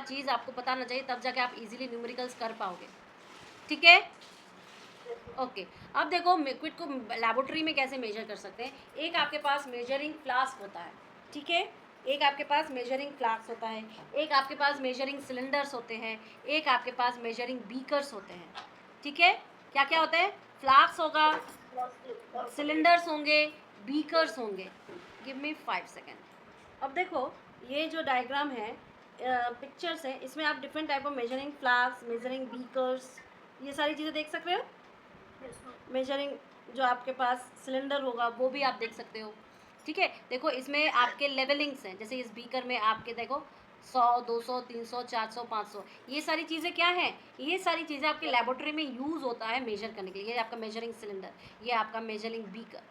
चीज़ आपको पता होना चाहिए, तब जाके आप इजीली न्यूमेरिकल्स कर पाओगे, ठीक है। ओके, अब देखो लिक्विड को लेबोरेटरी में कैसे मेजर कर सकते हैं। एक आपके पास मेजरिंग फ्लास्क होता है, ठीक है, एक आपके पास मेजरिंग फ्लास्क होता है, एक आपके पास मेजरिंग सिलेंडर्स होते हैं, एक आपके पास मेजरिंग बीकर्स होते हैं, ठीक है। क्या क्या होता है, फ्लास्क होगा, सिलेंडर्स होंगे, बीकर्स होंगे। Give me 5 second. अब देखो ये जो डायग्राम है, पिक्चर्स है, इसमें आप different type of measuring flask, measuring beakers, ये सारी चीज़ें देख सकते हो। मेजरिंग जो आपके पास सिलेंडर होगा वो भी आप देख सकते हो, ठीक है। देखो इसमें आपके लेवलिंग्स हैं, जैसे इस बीकर में आपके देखो 100, 200, 300, 400, 500, ये सारी चीज़ें क्या हैं, ये सारी चीज़ें आपके लेबोरेटरी में यूज़ होता है मेजर करने के लिए। ये आपका मेजरिंग सिलेंडर, ये आपका मेजरिंग बीकर,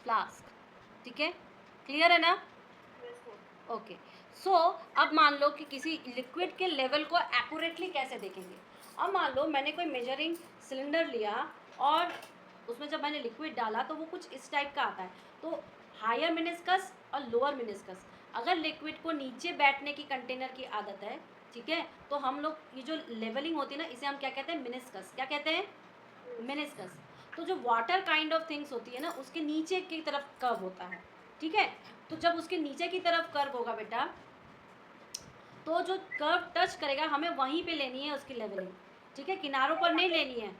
फ्लास्क, ठीक है, क्लियर है ना। ओके, सो अब मान लो कि किसी लिक्विड के लेवल को एक्यूरेटली कैसे देखेंगे। अब मान लो मैंने कोई मेजरिंग सिलेंडर लिया और उसमें जब मैंने लिक्विड डाला तो वो कुछ इस टाइप का आता है, तो हायर मिनिस्कस और लोअर मिनिस्कस। अगर लिक्विड को नीचे बैठने की कंटेनर की आदत है, ठीक है, तो हम लोग ये जो लेवलिंग होती है ना, इसे हम क्या कहते हैं, मिनिस्कस। क्या कहते हैं, मिनिस्कस। तो जो वाटर काइंड ऑफ थिंग्स होती है ना, उसके नीचे की तरफ कर्व होता है, ठीक है। तो जब उसके नीचे की तरफ कर्व होगा बेटा, तो जो कर्व टच करेगा हमें वहीं पे लेनी है उसकी लेवलिंग, ठीक है, किनारों पर नहीं लेनी है।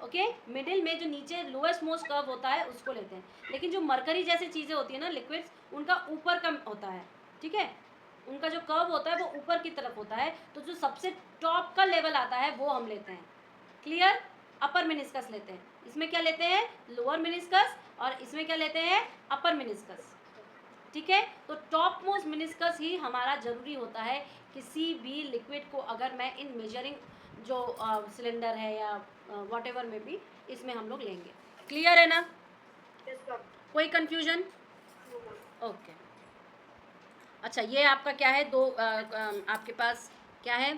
ओके, मिडिल में जो नीचे लोएस्ट मोस्ट कर्व होता है उसको लेते हैं। लेकिन जो मरकरी जैसी चीज़ें होती है ना, लिक्विड्स, उनका ऊपर का होता है, ठीक है, उनका जो कर्व होता है वो ऊपर की तरफ होता है, तो जो सबसे टॉप का लेवल आता है वो हम लेते हैं, क्लियर। अपर मिनिस्कस लेते हैं, इसमें क्या लेते हैं, लोअर मिनिस्कस, और इसमें क्या लेते हैं, अपर मिनिस्कस, ठीक है। तो टॉप मोस्ट मिनिस्कस ही हमारा ज़रूरी होता है किसी भी लिक्विड को, अगर मैं इन मेजरिंग जो सिलेंडर है या वॉट एवर में भी, इसमें हम लोग लेंगे, क्लियर है ना। कोई कंफ्यूजन। ओके, अच्छा ये आपका क्या है, दो आपके पास क्या है,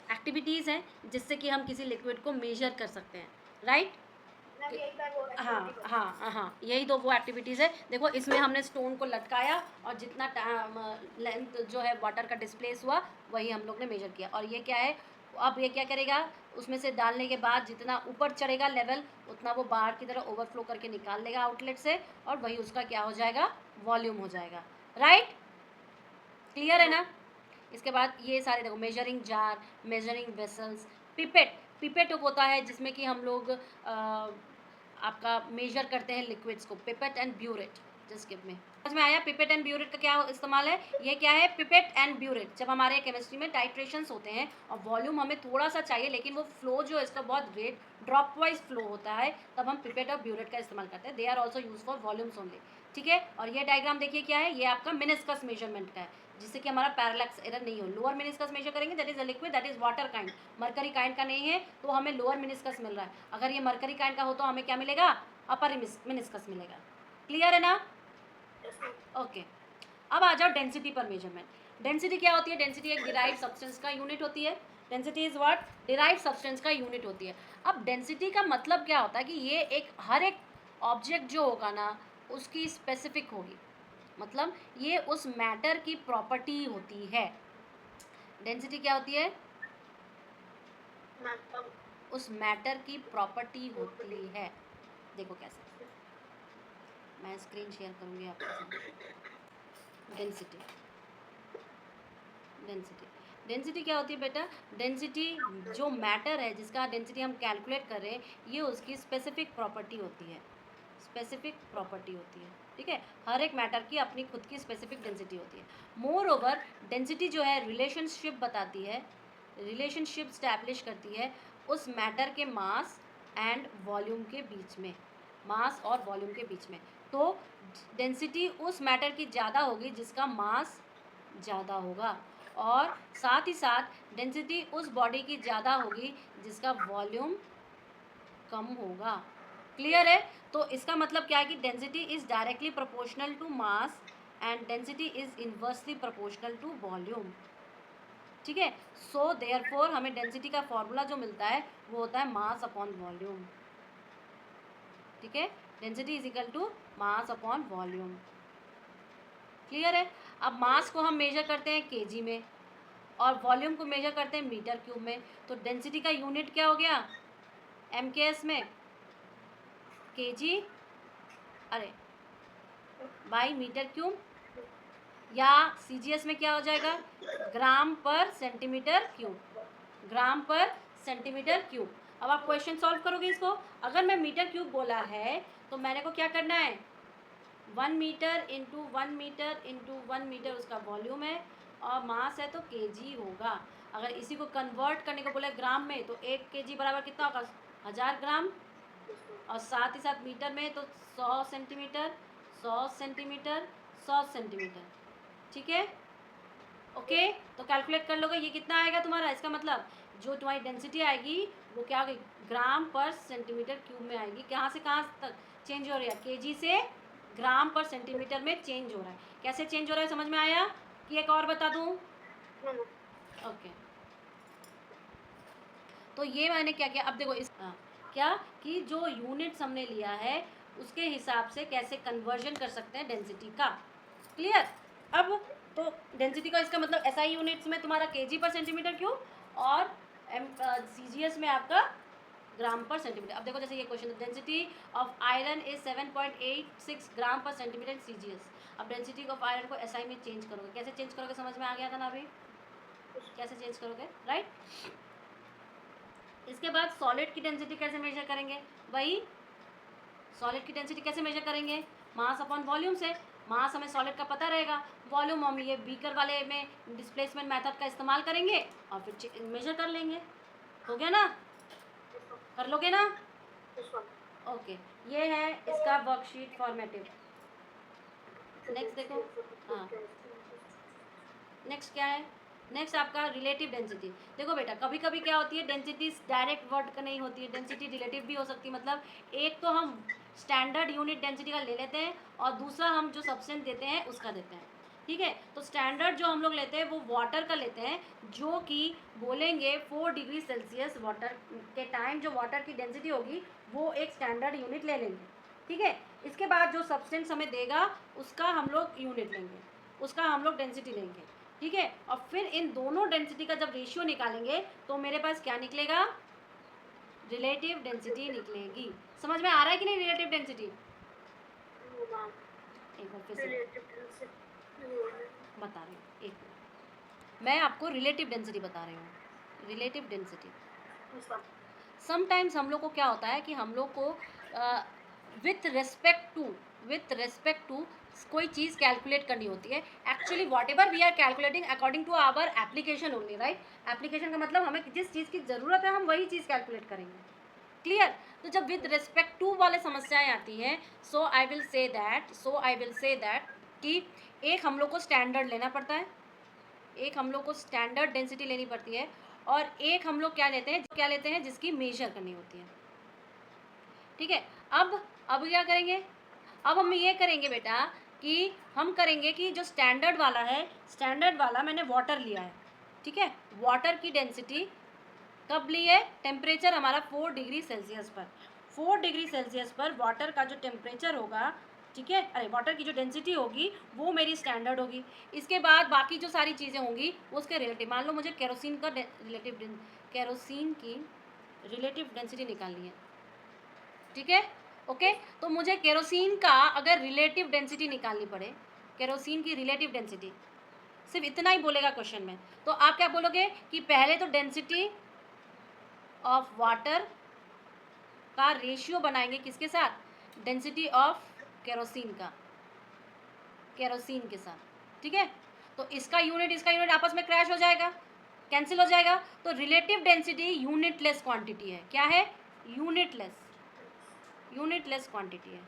एक्टिविटीज़ हैं जिससे कि हम किसी लिक्विड को मेजर कर सकते हैं, राइट। हाँ हाँ हाँ, यही तो वो एक्टिविटीज़ है। देखो इसमें हमने स्टोन को लटकाया और जितना लेंथ जो है वाटर का डिस्प्लेस हुआ वही हम लोग ने मेजर किया। और ये क्या है, अब ये क्या करेगा, उसमें से डालने के बाद जितना ऊपर चढ़ेगा लेवल, उतना वो बाहर की तरह ओवरफ्लो करके निकाल लेगा आउटलेट से, और वही उसका क्या हो जाएगा, वॉल्यूम हो जाएगा, राइट, क्लियर है ना। इसके बाद ये सारे देखो, measuring jar, measuring vessels, pipette. Pipette होता है जिसमें कि हम लोग आपका मेजर करते हैं लिक्विड्स को, pipette and burette. Just give में समझ में आया पिपेट एंड ब्यूरेट का क्या इस्तेमाल है। ये क्या है, पिपेट एंड ब्यूरेट, जब हमारे केमिस्ट्री में टाइट्रेशंस होते हैं और वॉल्यूम हमें थोड़ा सा चाहिए लेकिन वो फ्लो जो है इसका बहुत ग्रेट ड्रॉप वाइज फ्लो होता है, तब हम पिपेट और ब्यूरेट का इस्तेमाल करते हैं। They are also use for volumes only, ठीक है। और ये डायग्राम देखिए क्या है, ये आपका मिनिस्कस मेजरमेंट का है, जिससे कि हमारा पैरेलैक्स एरर नहीं हो। लोअर मिनिस्कस मेजर करेंगे, that is a liquid that is water kind, mercury kind का नहीं है, तो हमें लोअर मिनिस्कस मिल रहा है। अगर ये मरकरी काइंड का हो तो हमें क्या मिलेगा, अपर मिनिस्कस मिलेगा, क्लियर है ना। ओके, अब आ जाओ डेंसिटी पर मेजरमेंट। डेंसिटी क्या होती है, डेंसिटी एक डिराइव्ड सब्सटेंस का यूनिट होती है। Density is what, derived substance का यूनिट होती है। अब डेंसिटी का मतलब क्या होता है कि ये एक हर एक ऑब्जेक्ट जो होगा ना उसकी स्पेसिफिक होगी, मतलब ये उस मैटर की प्रॉपर्टी होती है। डेंसिटी क्या होती है, उस मैटर की प्रॉपर्टी होती है। देखो कैसे, मैं स्क्रीन शेयर करूँगी आपके साथ। डेंसिटी, डेंसिटी, डेंसिटी क्या होती है बेटा, डेंसिटी जो मैटर है जिसका डेंसिटी हम कैलकुलेट कर रहे हैं, ये उसकी स्पेसिफिक प्रॉपर्टी होती है, स्पेसिफिक प्रॉपर्टी होती है, ठीक है। हर एक मैटर की अपनी खुद की स्पेसिफिक डेंसिटी होती है। मोर ओवर डेंसिटी जो है रिलेशनशिप बताती है, रिलेशनशिप स्टैब्लिश करती है उस मैटर के मास एंड वॉल्यूम के बीच में, मास और वॉल्यूम के बीच में। तो डेंसिटी उस मैटर की ज़्यादा होगी जिसका मास ज़्यादा होगा, और साथ ही साथ डेंसिटी उस बॉडी की ज़्यादा होगी जिसका वॉल्यूम कम होगा, क्लियर है। तो इसका मतलब क्या है कि density is directly proportional to mass and density is inversely proportional to volume, ठीक है। सो देयरफॉर हमें डेंसिटी का फॉर्मूला जो मिलता है वो होता है मास अपॉन वॉल्यूम, ठीक है। Density is equal to mass upon volume, clear है? अब मास को हम मेजर करते हैं केजी में और वॉल्यूम को मेजर करते हैं मीटर क्यूब में, तो डेंसिटी का यूनिट क्या हो गया एमकेएस में? केजी अरे बाई मीटर क्यूब, या सीजीएस में क्या हो जाएगा? ग्राम पर सेंटीमीटर क्यूब, ग्राम पर सेंटीमीटर क्यूब। अब आप क्वेश्चन सॉल्व करोगे इसको। अगर मैं मीटर क्यूब बोला है तो मैंने को क्या करना है? 1 मीटर इंटू 1 मीटर उसका वॉल्यूम है, और मास है तो केजी होगा। अगर इसी को कन्वर्ट करने को बोले ग्राम में तो 1 केजी बराबर कितना होगा? 1000 ग्राम। और साथ ही साथ मीटर में तो 100 सेंटीमीटर, 100 सेंटीमीटर, 100 सेंटीमीटर। ठीक है, ओके। तो कैलकुलेट कर लोगे ये कितना आएगा तुम्हारा? इसका मतलब जो तुम्हारी डेंसिटी आएगी वो क्या होगी? ग्राम पर सेंटीमीटर क्यूब में आएगी। कहाँ से कहाँ तक चेंज हो रही है? केजी से ग्राम पर सेंटीमीटर में चेंज हो रहा है। कैसे चेंज हो रहा है समझ में आया कि एक और बता दूँ? ओके, तो ये मैंने क्या किया, अब देखो इस क्या कि जो यूनिट्स हमने लिया है उसके हिसाब से कैसे कन्वर्जन कर सकते हैं डेंसिटी का। क्लियर? अब तो डेंसिटी का इसका मतलब एसआई यूनिट्स में तुम्हारा केजी पर सेंटीमीटर क्यूब, और सीजीएस में आपका ग्राम पर सेंटीमीटर। अब देखो जैसे ये question, density of iron is 7.86 ग्राम पर सेंटीमीटर सीजीएस। अब डेंसिटी ऑफ आयरन को एसआई में चेंज करोगे, कैसे चेंज करोगे समझ में आ गया था ना अभी? कैसे चेंज करोगे, राइट? इसके बाद सॉलिड की डेंसिटी कैसे मेजर करेंगे? वही सॉलिड की डेंसिटी कैसे मेजर करेंगे? मास अपॉन वॉल्यूम से। मास हमें सॉलिड का पता रहेगा, वॉल्यूम हम ये बीकर वाले में डिस्प्लेसमेंट मेथड का इस्तेमाल करेंगे और फिर मेजर कर लेंगे। हो गया ना? कर लोगे ना? ओके, ये है इसका वर्कशीट फॉर्मेटिव। नेक्स्ट देखो, हाँ नेक्स्ट क्या है? नेक्स्ट आपका रिलेटिव डेंसिटी। देखो बेटा कभी कभी क्या होती है, डेंसिटी डायरेक्ट वर्ड का नहीं होती है, डेंसिटी रिलेटिव भी हो सकती है। मतलब एक तो हम स्टैंडर्ड यूनिट डेंसिटी का ले लेते हैं और दूसरा हम जो सब्सटेंस देते हैं उसका देते हैं। ठीक है, तो स्टैंडर्ड जो हम लोग लेते हैं वो वाटर का लेते हैं, जो कि बोलेंगे 4 डिग्री सेल्सियस वाटर के टाइम जो वाटर की डेंसिटी होगी वो एक स्टैंडर्ड यूनिट ले लेंगे। ठीक है, इसके बाद जो सब्सटेंस हमें देगा उसका हम लोग यूनिट लेंगे, उसका हम लोग डेंसिटी लेंगे। ठीक है, और फिर इन दोनों डेंसिटी का जब रेशियो निकालेंगे तो मेरे पास क्या निकलेगा? रिलेटिव डेंसिटी निकलेगी। समझ में आ रहा है कि नहीं रिलेटिव डेंसिटी? एक बार फिर से बता रही हूँ, एक मिनट मैं आपको रिलेटिव डेंसिटी बता रही हूँ। रिलेटिव डेंसिटी समटाइम्स हम लोग को क्या होता है कि हम लोग को विथ रिस्पेक्ट टू कोई चीज़ कैलकुलेट करनी होती है। Actually whatever we are calculating according to our application only, right? Application का मतलब हमें जिस चीज़ की ज़रूरत है हम वही चीज़ कैलकुलेट करेंगे। क्लियर? तो जब विद रिस्पेक्ट टू वाले समस्याएं आती हैं, सो आई विल से दैट कि एक हम लोग को स्टैंडर्ड लेना पड़ता है, एक हम लोग को स्टैंडर्ड डेंसिटी लेनी पड़ती है, और एक हम लोग क्या लेते हैं जिसकी मेजर करनी होती है। ठीक है, अब क्या करेंगे? अब हम ये करेंगे बेटा कि हम करेंगे कि जो स्टैंडर्ड वाला है, स्टैंडर्ड वाला मैंने वाटर लिया है। ठीक है, वाटर की डेंसिटी कब ली है? टेम्परेचर हमारा 4 डिग्री सेल्सियस पर। 4 डिग्री सेल्सियस पर वाटर का जो टेम्परेचर होगा, ठीक है, अरे वाटर की जो डेंसिटी होगी वो मेरी स्टैंडर्ड होगी। इसके बाद बाकी जो सारी चीज़ें होंगी वो उसके रिलेटिव। मान लो मुझे केरोसिन की रिलेटिव डेंसिटी निकालनी है। ठीक है, ओके। तो मुझे केरोसिन का अगर रिलेटिव डेंसिटी निकालनी पड़े, केरोसिन की रिलेटिव डेंसिटी, सिर्फ इतना ही बोलेगा क्वेश्चन में, तो आप क्या बोलोगे कि पहले तो डेंसिटी ऑफ वाटर का रेशियो बनाएंगे किसके साथ? डेंसिटी ऑफ केरोसिन के साथ। ठीक है, तो इसका यूनिट आपस में क्रैश हो जाएगा, कैंसिल हो जाएगा। तो रिलेटिव डेंसिटी यूनिटलेस क्वांटिटी है। क्या है? यूनिटलेस क्वांटिटी है,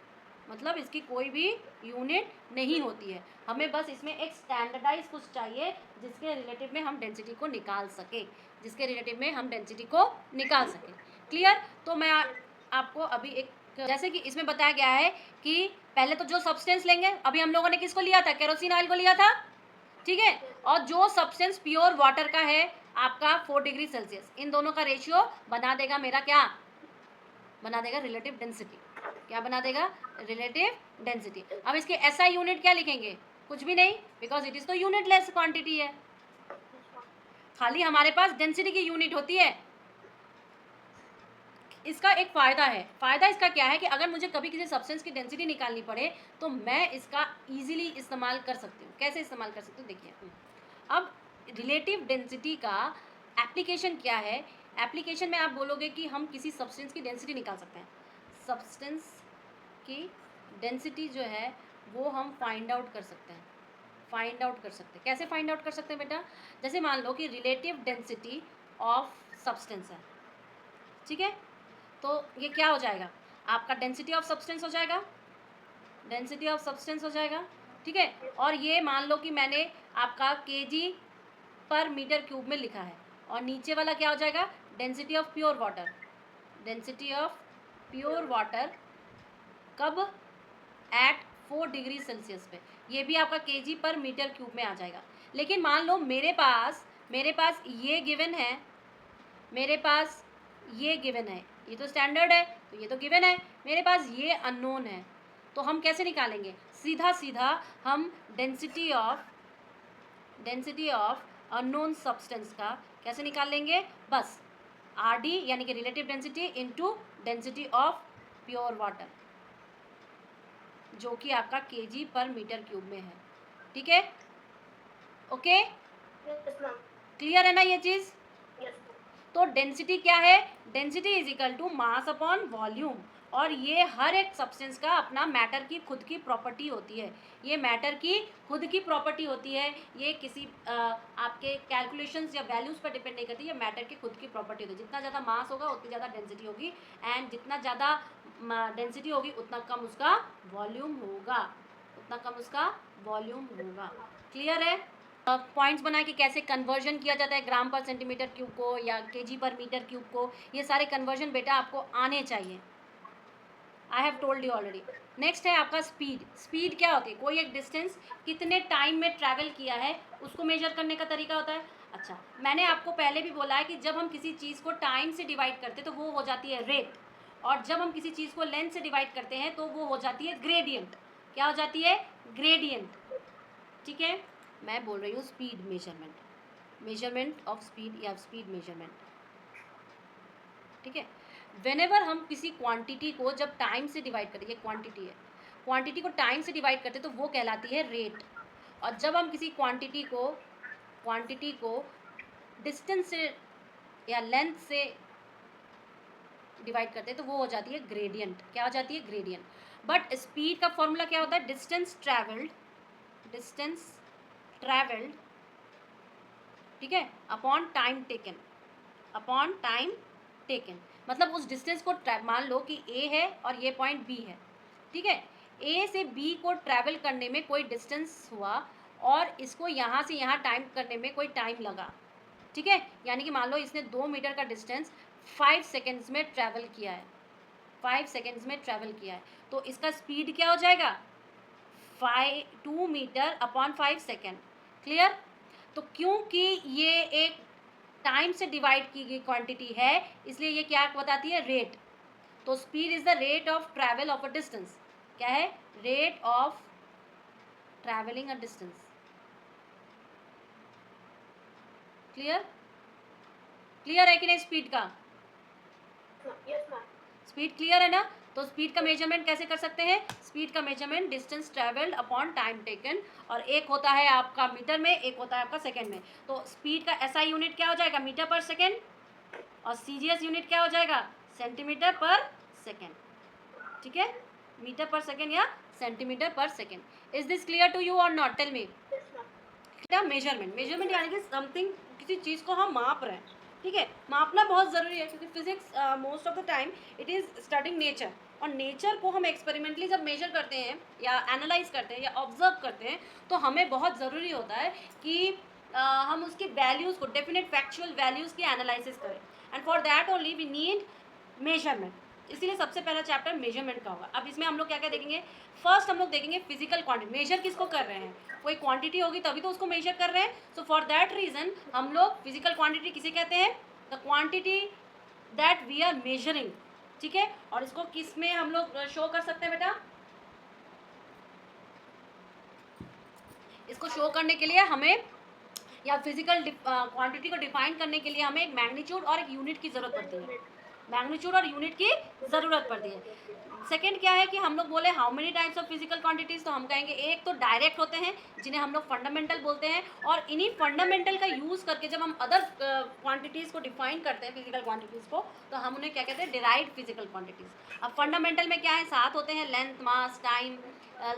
मतलब इसकी कोई भी यूनिट नहीं होती है। हमें बस इसमें एक स्टैंडर्डाइज कुछ चाहिए जिसके रिलेटिव में हम डेंसिटी को निकाल सके, क्लियर? तो मैं आपको अभी एक, जैसे कि इसमें बताया गया है कि पहले तो जो सब्सटेंस लेंगे, अभी हम लोगों ने किसको लिया था? केरोसिन ऑयल को लिया था। ठीक है, और जो सब्सटेंस प्योर वाटर का है आपका 4 डिग्री सेल्सियस, इन दोनों का रेशियो बना देगा मेरा क्या? बना देगा रिलेटिव डेंसिटी। क्या बना देगा? Relative density. अब इसके एसआई यूनिट क्या लिखेंगे? कुछ भी नहीं, बिकॉज इट इज़ तो यूनिटलेस क्वांटिटी है, खाली हमारे पास डेंसिटी की यूनिट होती है। इसका एक फ़ायदा है, फ़ायदा इसका क्या है कि अगर मुझे कभी किसी सब्सटेंस की डेंसिटी निकालनी पड़े तो मैं इसका ईजिली इस्तेमाल कर सकती हूँ। कैसे इस्तेमाल कर सकती हूँ देखिए, अब रिलेटिव डेंसिटी का एप्लीकेशन क्या है। एप्लीकेशन में आप बोलोगे कि हम किसी सब्सटेंस की डेंसिटी निकाल सकते हैं। सब्सटेंस की डेंसिटी जो है वो हम फाइंड आउट कर सकते हैं, फाइंड आउट कर सकते हैं। कैसे फाइंड आउट कर सकते हैं बेटा, जैसे मान लो कि रिलेटिव डेंसिटी ऑफ सब्सटेंस है, ठीक है, तो ये क्या हो जाएगा, आपका डेंसिटी ऑफ सब्सटेंस हो जाएगा, डेंसिटी ऑफ सब्सटेंस हो जाएगा, ठीक है। और ये मान लो कि मैंने आपका केजी पर मीटर क्यूब में लिखा है, और नीचे वाला क्या हो जाएगा, density of pure water, density of pure water कब, एट 4 डिग्री सेल्सियस पे, ये भी आपका केजी पर मीटर क्यूब में आ जाएगा। लेकिन मान लो मेरे पास ये गिवन है, मेरे पास ये गिवन है, ये तो स्टैंडर्ड है तो ये तो गिवन है, मेरे पास ये अननोन है, तो हम कैसे निकालेंगे, सीधा सीधा हम डेंसिटी ऑफ अननोन सब्सटेंस का कैसे निकाल लेंगे, बस आर डी यानी कि relative density into density of pure water, जो कि आपका केजी पर मीटर क्यूब में है, ठीक है, ओके, क्लियर है ना ये चीज़। तो डेंसिटी क्या है, density is equal to mass upon volume, और ये हर एक सब्सटेंस का अपना मैटर की खुद की प्रॉपर्टी होती है, ये मैटर की खुद की प्रॉपर्टी होती है, ये किसी आपके कैलकुलेशंस या वैल्यूज़ पर डिपेंड नहीं करती, ये मैटर की खुद की प्रॉपर्टी होती है। जितना ज़्यादा मास होगा उतनी ज़्यादा डेंसिटी होगी, एंड जितना ज़्यादा डेंसिटी होगी उतना कम उसका वॉल्यूम होगा, उतना कम उसका वॉल्यूम होगा, क्लियर है। पॉइंट्स बनाए कि कैसे कन्वर्जन किया जाता है ग्राम पर सेंटीमीटर क्यूब को या केजी पर मीटर क्यूब को, ये सारे कन्वर्जन बेटा आपको आने चाहिए, I have told you already. Next है आपका स्पीड। स्पीड क्या होती है, कोई एक डिस्टेंस कितने टाइम में ट्रैवल किया है उसको मेजर करने का तरीका होता है। अच्छा, मैंने आपको पहले भी बोला है कि जब हम किसी चीज़ को टाइम से डिवाइड करते हैं तो वो हो जाती है रेट, और जब हम किसी चीज़ को लेंथ से डिवाइड करते हैं तो वो हो जाती है ग्रेडियंट। क्या हो जाती है, ग्रेडियंट, ठीक है। मैं बोल रही हूँ speed measurement, measurement of speed या स्पीड मेजरमेंट, ठीक है। वेनेवर हम किसी क्वांटिटी को जब टाइम से डिवाइड करते हैं, ये क्वांटिटी है, क्वांटिटी को टाइम से डिवाइड करते तो वो कहलाती है रेट, और जब हम किसी क्वांटिटी को डिस्टेंस से या लेंथ से डिवाइड करते हैं तो वो हो जाती है ग्रेडियंट। क्या हो जाती है, ग्रेडियंट। बट स्पीड का फॉर्मूला क्या होता है, डिस्टेंस ट्रैवल्ड, ठीक है, upon time taken, upon time taken, मतलब उस डिस्टेंस को मान लो कि ए है और ये पॉइंट बी है, ठीक है, ए से बी को ट्रैवल करने में कोई डिस्टेंस हुआ और इसको यहाँ से यहाँ टाइम करने में कोई टाइम लगा, ठीक है, यानी कि मान लो इसने 2 मीटर का डिस्टेंस 5 सेकेंड्स में ट्रैवल किया है, 5 सेकेंड्स में ट्रैवल किया है, तो इसका स्पीड क्या हो जाएगा, 2 मीटर अपॉन 5 सेकेंड, क्लियर। तो क्योंकि ये एक टाइम से डिवाइड की गई क्वांटिटी है इसलिए ये क्या बताती है, रेट। तो speed is the rate of travel of a distance, क्या है, rate of travelling a distance, clear, clear है कि नहीं स्पीड का, स्पीड क्लियर है ना। तो स्पीड का मेजरमेंट कैसे कर सकते हैं, स्पीड का measurement distance travelled upon time taken, और एक होता है आपका मीटर में, एक होता है आपका सेकंड में। तो स्पीड का एसआई यूनिट क्या हो जाएगा, मीटर पर सेकंड, और सीजीएस यूनिट क्या हो जाएगा, सेंटीमीटर पर सेकंड, ठीक है, मीटर पर सेकंड या सेंटीमीटर पर second. Is this clear to you or not, tell me. Measurement यानी कि समथिंग, किसी चीज़ को हम माप रहे हैं, ठीक है, मापना बहुत ज़रूरी है क्योंकि physics most of the time it is studying nature, और नेचर को हम एक्सपेरिमेंटली जब मेजर करते हैं या एनालाइज करते हैं या ऑब्जर्व करते हैं तो हमें बहुत ज़रूरी होता है कि हम उसकी वैल्यूज़ को, डेफिनेट फैक्चुअल वैल्यूज़ की एनालिसिस करें, and for that only we need measurement. इसीलिए सबसे पहला चैप्टर मेजरमेंट का होगा। अब इसमें हम लोग क्या क्या देखेंगे, फर्स्ट हम लोग देखेंगे फिजिकल क्वांटिटी, मेजर किसको कर रहे हैं, कोई क्वांटिटी होगी तभी तो उसको मेजर कर रहे हैं, सो फॉर दैट रीजन हम लोग फिजिकल क्वांटिटी किसे कहते हैं, the quantity that we are measuring, ठीक है। और इसको किस में हम लोग शो कर सकते हैं बेटा, उसको शो करने के लिए हमें, या फिजिकल क्वांटिटी को डिफाइन करने के लिए हमें एक मैग्नीट्यूड और एक यूनिट की ज़रूरत पड़ती है, मैग्नीट्यूड और यूनिट की ज़रूरत पड़ती है। सेकंड क्या है कि हम लोग बोले how many types of physical quantities, तो हम कहेंगे एक तो डायरेक्ट होते हैं जिन्हें हम लोग फंडामेंटल बोलते हैं, और इन्हीं फंडामेंटल का यूज़ करके जब हम अदर क्वांटिटीज़ को डिफाइन करते हैं, फिजिकल क्वांटिटीज़ को, तो हम उन्हें क्या कहते हैं, डिराइव्ड फिजिकल क्वांटिटीज़। अब फंडामेंटल में क्या है, 7 होते हैं, length, mass, time,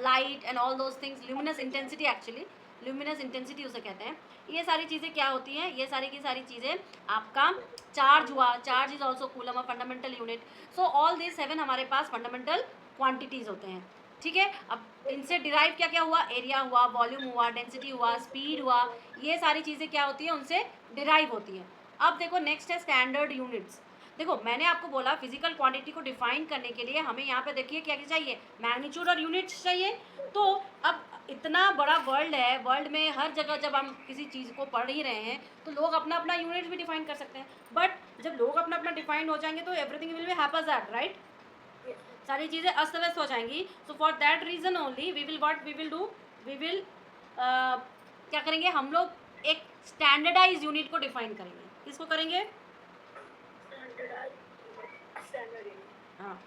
light and all those things, luminous intensity, actually luminous intensity उसे कहते हैं। ये सारी चीज़ें क्या होती हैं, ये सारी की सारी चीज़ें आपका चार्ज हुआ, charge is also coulomb of fundamental unit. So all this 7 हमारे पास फंडामेंटल क्वांटिटीज़ होते हैं, ठीक है। अब इनसे डिराइव क्या क्या हुआ, एरिया हुआ, वॉल्यूम हुआ, डेंसिटी हुआ, स्पीड हुआ, ये सारी चीज़ें क्या होती हैं, उनसे डिराइव होती हैं। अब देखो नेक्स्ट है स्टैंडर्ड यूनिट्स। देखो मैंने आपको बोला फिजिकल क्वांटिटी को डिफाइन करने के लिए हमें यहाँ पे देखिए क्या चाहिए, मैग्नीट्यूड और यूनिट्स चाहिए। तो अब इतना बड़ा वर्ल्ड है, वर्ल्ड में हर जगह जब हम किसी चीज़ को पढ़ ही रहे हैं तो लोग अपना अपना यूनिट भी डिफाइन कर सकते हैं, बट जब लोग अपना अपना डिफाइन हो जाएंगे तो everything will be happened, right, सारी चीज़ें अस्त व्यस्त हो जाएंगी। So for that reason only we will do, we will क्या करेंगे, हम लोग एक स्टैंडर्डाइज यूनिट को डिफाइन करेंगे। किसको करेंगे, हाँ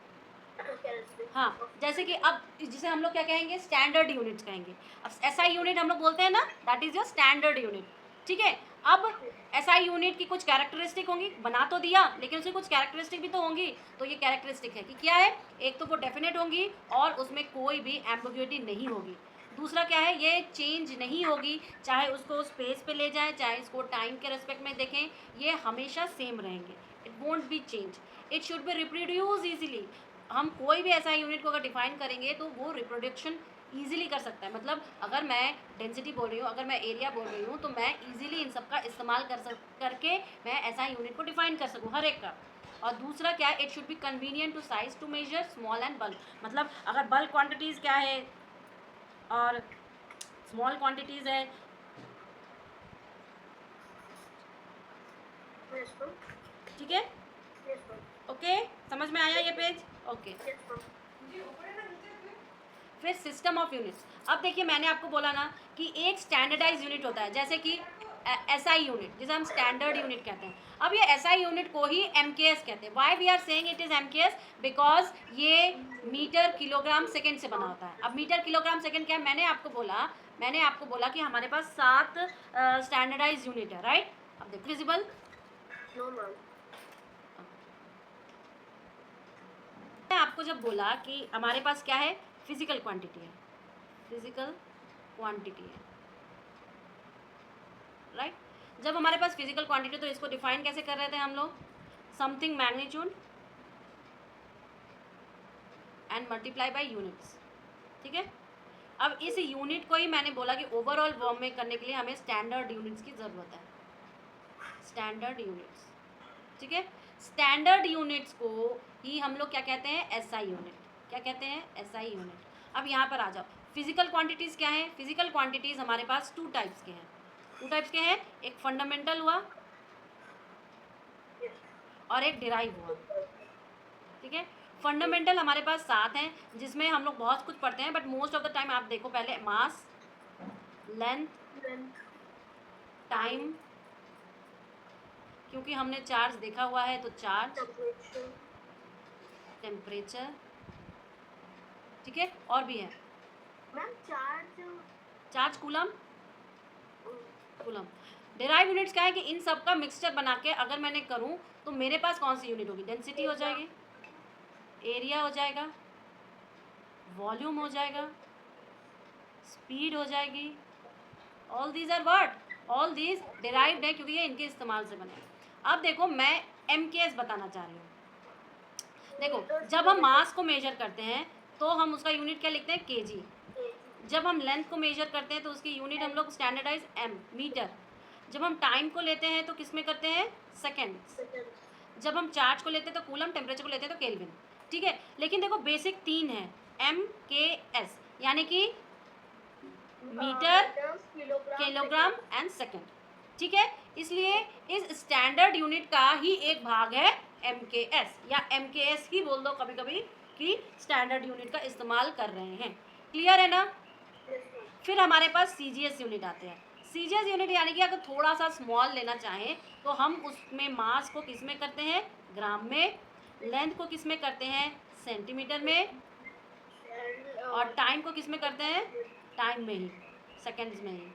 हाँ, जैसे कि अब जिसे हम लोग क्या कहेंगे, स्टैंडर्ड यूनिट्स कहेंगे। अब एसआई यूनिट हम लोग बोलते हैं ना, that is your standard unit, ठीक है। अब एसआई यूनिट की कुछ कैरेक्टरिस्टिक होंगी, बना तो दिया लेकिन उसकी कुछ कैरेक्टरिस्टिक भी तो होंगी। तो ये कैरेक्टरिस्टिक है कि क्या है, एक तो वो डेफिनेट होंगी और उसमें कोई भी एम्बिग्युइटी नहीं होगी। दूसरा क्या है, ये चेंज नहीं होगी, चाहे उसको स्पेस पे ले जाएं, चाहे इसको टाइम के रेस्पेक्ट में देखें, ये हमेशा सेम रहेंगे, it won't be change. It should B reproduce easily. हम कोई भी ऐसा यूनिट को अगर डिफाइन करेंगे तो वो रिप्रोडक्शन ईजिली कर सकता है। मतलब अगर मैं डेंसिटी बोल रही हूँ, अगर मैं एरिया बोल रही हूँ, तो मैं ईजिली इन सब का इस्तेमाल करके मैं ऐसा यूनिट को डिफाइन कर सकूँ हर एक का। और दूसरा क्या है, it should be convenient to size to measure small and bulk. मतलब अगर बल्क क्वांटिटीज़ क्या है और स्मॉल क्वांटिटीज़ है, ठीक है, ओके, समझ में आया ये पेज, ओके। फिर सिस्टम ऑफ यूनिट्स। अब देखिए मैंने आपको बोला ना कि एक स्टैंडर्डाइज यूनिट होता है, जैसे कि एसआई यूनिट, जिसे हम स्टैंडर्ड यूनिट कहते हैं। अब ये एसआई यूनिट को ही एमकेएस कहते हैं। Why we are saying it is MKS, because ये मीटर किलोग्राम सेकंड से बना होता है। अब मीटर किलोग्राम सेकंड क्या है, मैंने आपको बोला कि हमारे पास 7 स्टैंडर्डाइज यूनिट है, राइट। अब देखो विजिबल, मैं आपको जब बोला कि हमारे पास क्या है, फिजिकल क्वांटिटी है, फिजिकल क्वांटिटी है, राइट। जब हमारे पास फिजिकल क्वांटिटी, तो इसको डिफाइन कैसे कर रहे थे हम लोग, something magnitude and multiply by units, ठीक है। अब इस यूनिट को ही मैंने बोला कि ओवरऑल फॉर्म में करने के लिए हमें स्टैंडर्ड यूनिट्स की ज़रूरत है, स्टैंडर्ड यूनिट्स, ठीक है। स्टैंडर्ड यूनिट्स को ही हम लोग क्या कहते हैं, एसआई यूनिट। क्या कहते हैं, एसआई यूनिट। अब यहाँ पर आ जाओ, फिजिकल क्वांटिटीज़ क्या है, फिजिकल क्वांटिटीज़ हमारे पास 2 टाइप्स के हैं, 2 टाइप्स के हैं, एक फंडामेंटल हुआ और एक डिराइव हुआ, ठीक है। फंडामेंटल हमारे पास 7 हैं, जिसमें हम लोग बहुत कुछ पढ़ते हैं, but most of the time आप देखो पहले मास, लेंथ, टाइम, क्योंकि हमने चार्ज देखा हुआ है तो चार्ज, टेम्परेचर, ठीक है, और भी है ma'am charge, coulomb, coulomb. Derive units क्या है कि इन सब का मिक्सचर बना के अगर मैंने करूं तो मेरे पास कौन सी यूनिट होगी, डेंसिटी हो जाएगी, एरिया हो जाएगा, वॉल्यूम हो जाएगा, स्पीड हो जाएगी। All these are what, all these derived है, क्योंकि ये इनके इस्तेमाल से बने। अब देखो मैं एमकेएस बताना चाह रही हूँ। देखो जब हम मास को मेजर करते हैं तो हम उसका यूनिट क्या लिखते हैं, केजी। जब हम लेंथ को मेजर करते हैं तो उसकी यूनिट हम लोग स्टैंडर्डाइज एम, मीटर। जब हम टाइम को लेते हैं तो किस में करते हैं, सेकेंड। जब हम चार्ज को लेते हैं तो कूलम, टेम्परेचर को लेते हैं तो केल्विन, ठीक है। लेकिन देखो बेसिक 3 है, एम के एस, यानी कि मीटर, किलोग्राम एंड सेकेंड, ठीक है। इसलिए इस स्टैंडर्ड यूनिट का ही एक भाग है एमकेएस, या एमकेएस ही बोल दो कभी कभी कि स्टैंडर्ड यूनिट का इस्तेमाल कर रहे हैं। क्लियर है ना। फिर हमारे पास CGS यूनिट आते हैं। CGS यूनिट यानी कि अगर थोड़ा सा स्मॉल लेना चाहें तो हम उसमें मास को किस में करते हैं, ग्राम में, लेंथ को किस में करते हैं, सेंटीमीटर में, और टाइम को किस में करते हैं, टाइम में ही, सेकेंड्स में ही,